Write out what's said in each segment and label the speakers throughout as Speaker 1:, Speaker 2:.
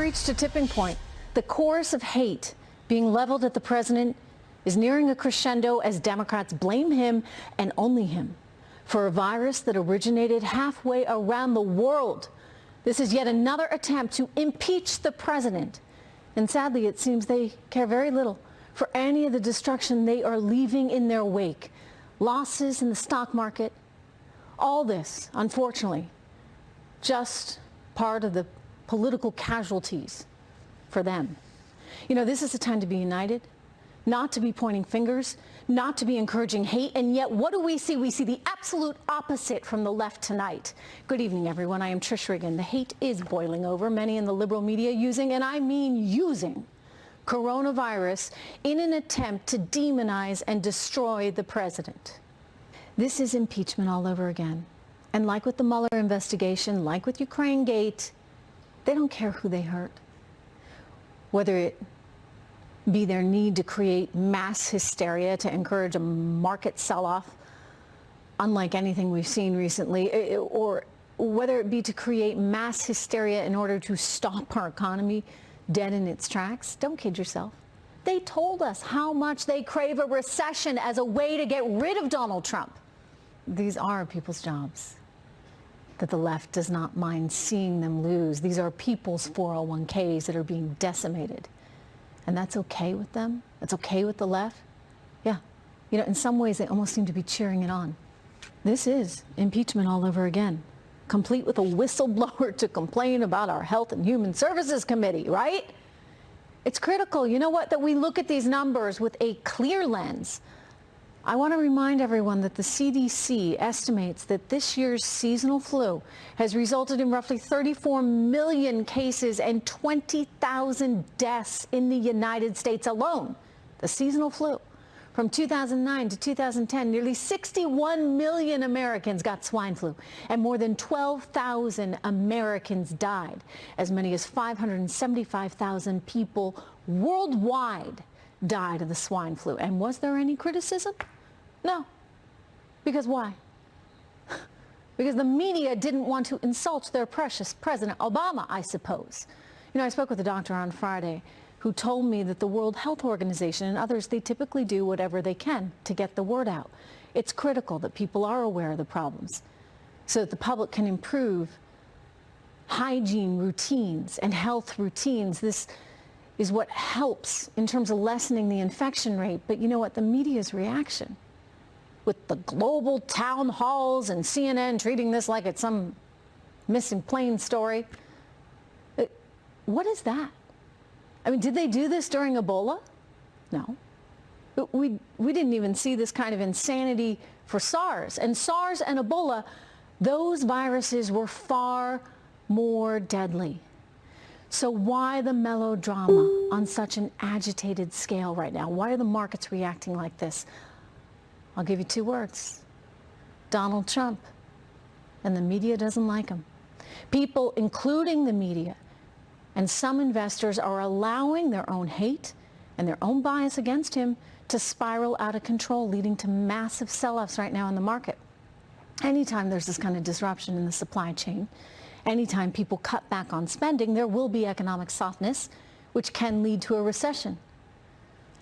Speaker 1: reached a tipping point. The chorus of hate being leveled at the president is nearing a crescendo as Democrats blame him and only him for a virus that originated halfway around the world. This is yet another attempt to impeach the president. And sadly, it seems they care very little for any of the destruction they are leaving in their wake. Losses in the stock market. All this, unfortunately, just part of the political casualties for them. You know, this is a time to be united, not to be pointing fingers, not to be encouraging hate, and yet what do we see? We see the absolute opposite from the left tonight. Good evening, everyone. I am Trish Regan. The hate is boiling over, many in the liberal media using, and I mean using, coronavirus in an attempt to demonize and destroy the president. This is impeachment all over again. And like with the Mueller investigation, like with Ukraine Gate, they don't care who they hurt. Whether it be their need to create mass hysteria to encourage a market sell-off, unlike anything we've seen recently, or whether it be to create mass hysteria in order to stop our economy dead in its tracks. Don't kid yourself. They told us how much they crave a recession as a way to get rid of Donald Trump. These are people's jobs that the left does not mind seeing them lose. These are people's 401ks that are being decimated. And that's okay with them? That's okay with the left? Yeah. You know, in some ways, they almost seem to be cheering it on. This is impeachment all over again, complete with a whistleblower to complain about our Health and Human Services Committee, right? It's critical, you know what, that we look at these numbers with a clear lens. I want to remind everyone that the CDC estimates that this year's seasonal flu has resulted in roughly 34 million cases and 20,000 deaths in the United States alone. The seasonal flu. From 2009 to 2010, nearly 61 million Americans got swine flu, and more than 12,000 Americans died. As many as 575,000 people worldwide died of the swine flu. And was there any criticism? No. Because why? Because the media didn't want to insult their precious President Obama, I suppose. You know, I spoke with a doctor on Friday who told me that the World Health Organization and others, they typically do whatever they can to get the word out. It's critical that people are aware of the problems so that the public can improve hygiene routines and health routines. This is what helps in terms of lessening the infection rate. But you know what? The media's reaction, with the global town halls and CNN treating this like it's some missing plane story. What is that? I mean, did they do this during Ebola? No. We didn't even see this kind of insanity for SARS. And SARS and Ebola, those viruses were far more deadly. So why the melodrama on such an agitated scale right now? Why are the markets reacting like this? I'll give you two words. Donald Trump. And the media doesn't like him. People, including the media, and some investors are allowing their own hate and their own bias against him to spiral out of control, leading to massive sell-offs right now in the market. Anytime there's this kind of disruption in the supply chain, anytime people cut back on spending, there will be economic softness, which can lead to a recession.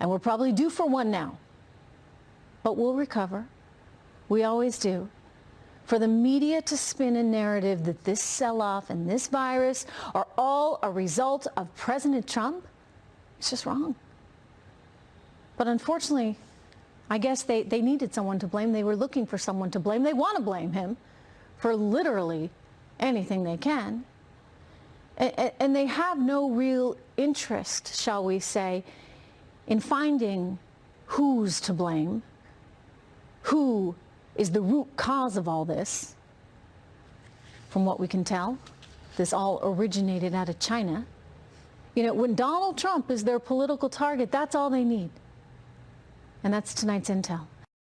Speaker 1: And we're probably due for one now. But we'll recover. We always do. For the media to spin a narrative that this sell-off and this virus are all a result of President Trump, it's just wrong. But unfortunately, I guess they needed someone to blame. They were looking for someone to blame. They want to blame him for literally anything they can. And they have no real interest, shall we say, in finding who's to blame, who is the root cause of all this. From what we can tell, this all originated out of China. You know, when Donald Trump is their political target, that's all they need. And that's tonight's intel.